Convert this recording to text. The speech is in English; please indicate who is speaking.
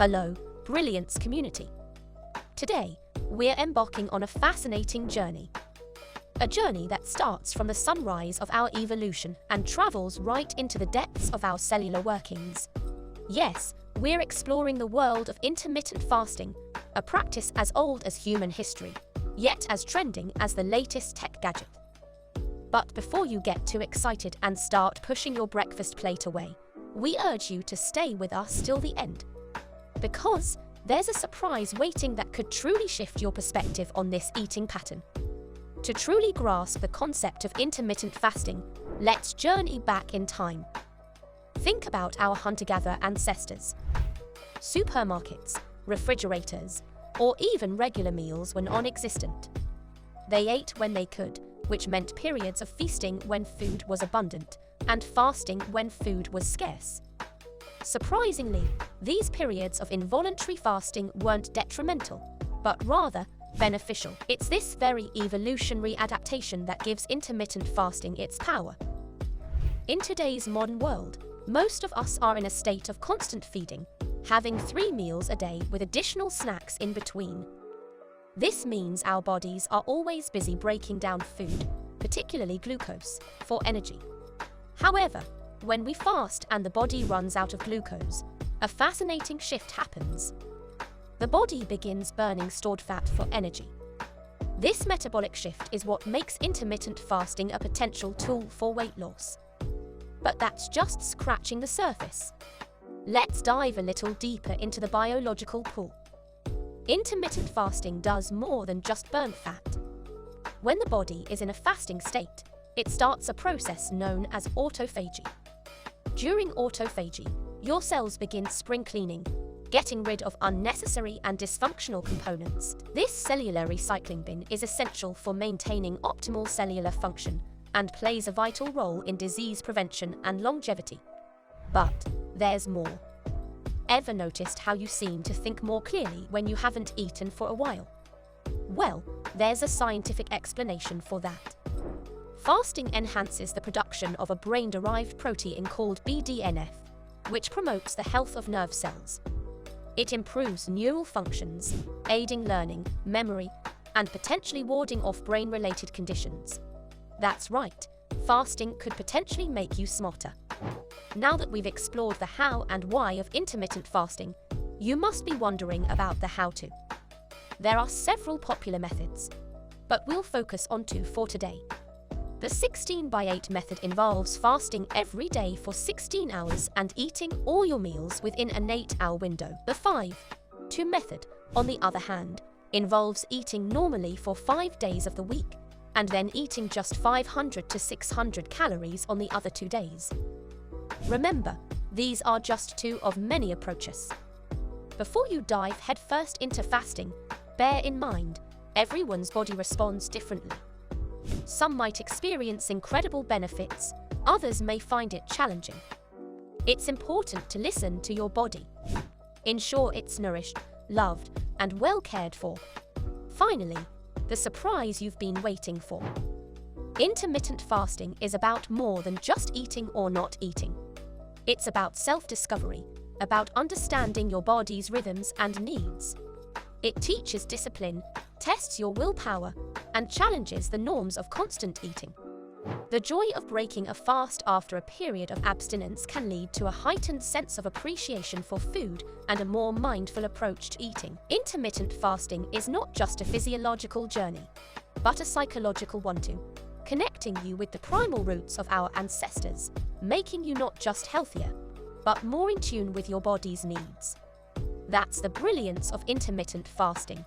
Speaker 1: Hello, Brilliance community. Today, we're embarking on a fascinating journey. A journey that starts from the sunrise of our evolution and travels right into the depths of our cellular workings. Yes, we're exploring the world of intermittent fasting, a practice as old as human history, yet as trending as the latest tech gadget. But before you get too excited and start pushing your breakfast plate away, we urge you to stay with us till the end. Because there's a surprise waiting that could truly shift your perspective on this eating pattern. To truly grasp the concept of intermittent fasting, let's journey back in time. Think about our hunter-gatherer ancestors. Supermarkets, refrigerators, or even regular meals were non-existent. They ate when they could, which meant periods of feasting when food was abundant, and fasting when food was scarce. Surprisingly, these periods of involuntary fasting weren't detrimental, but rather beneficial. It's this very evolutionary adaptation that gives intermittent fasting its power. In today's modern world, most of us are in a state of constant feeding, having 3 meals a day with additional snacks in between. This means our bodies are always busy breaking down food, particularly glucose, for energy. However, when we fast and the body runs out of glucose, a fascinating shift happens. The body begins burning stored fat for energy. This metabolic shift is what makes intermittent fasting a potential tool for weight loss. But that's just scratching the surface. Let's dive a little deeper into the biological pool. Intermittent fasting does more than just burn fat. When the body is in a fasting state, it starts a process known as autophagy. During autophagy, your cells begin spring cleaning, getting rid of unnecessary and dysfunctional components. This cellular recycling bin is essential for maintaining optimal cellular function and plays a vital role in disease prevention and longevity. But there's more. Ever noticed how you seem to think more clearly when you haven't eaten for a while? Well, there's a scientific explanation for that. Fasting enhances the production of a brain-derived protein called BDNF, which promotes the health of nerve cells. It improves neural functions, aiding learning, memory, and potentially warding off brain-related conditions. That's right, fasting could potentially make you smarter. Now that we've explored the how and why of intermittent fasting, you must be wondering about the how-to. There are several popular methods, but we'll focus on 2 for today. The 16x8 method involves fasting every day for 16 hours and eating all your meals within an 8-hour window. The 5-2 method, on the other hand, involves eating normally for 5 days of the week, and then eating just 500 to 600 calories on the other 2 days. Remember, these are just 2 of many approaches. Before you dive headfirst into fasting, bear in mind, everyone's body responds differently. Some might experience incredible benefits, others may find it challenging. It's important to listen to your body. Ensure it's nourished, loved, and well cared for. Finally, the surprise you've been waiting for. Intermittent fasting is about more than just eating or not eating. It's about self-discovery, about understanding your body's rhythms and needs. It teaches discipline, tests your willpower, and challenges the norms of constant eating. The joy of breaking a fast after a period of abstinence can lead to a heightened sense of appreciation for food and a more mindful approach to eating. Intermittent fasting is not just a physiological journey, but a psychological one too, connecting you with the primal roots of our ancestors, making you not just healthier, but more in tune with your body's needs. That's the brilliance of intermittent fasting.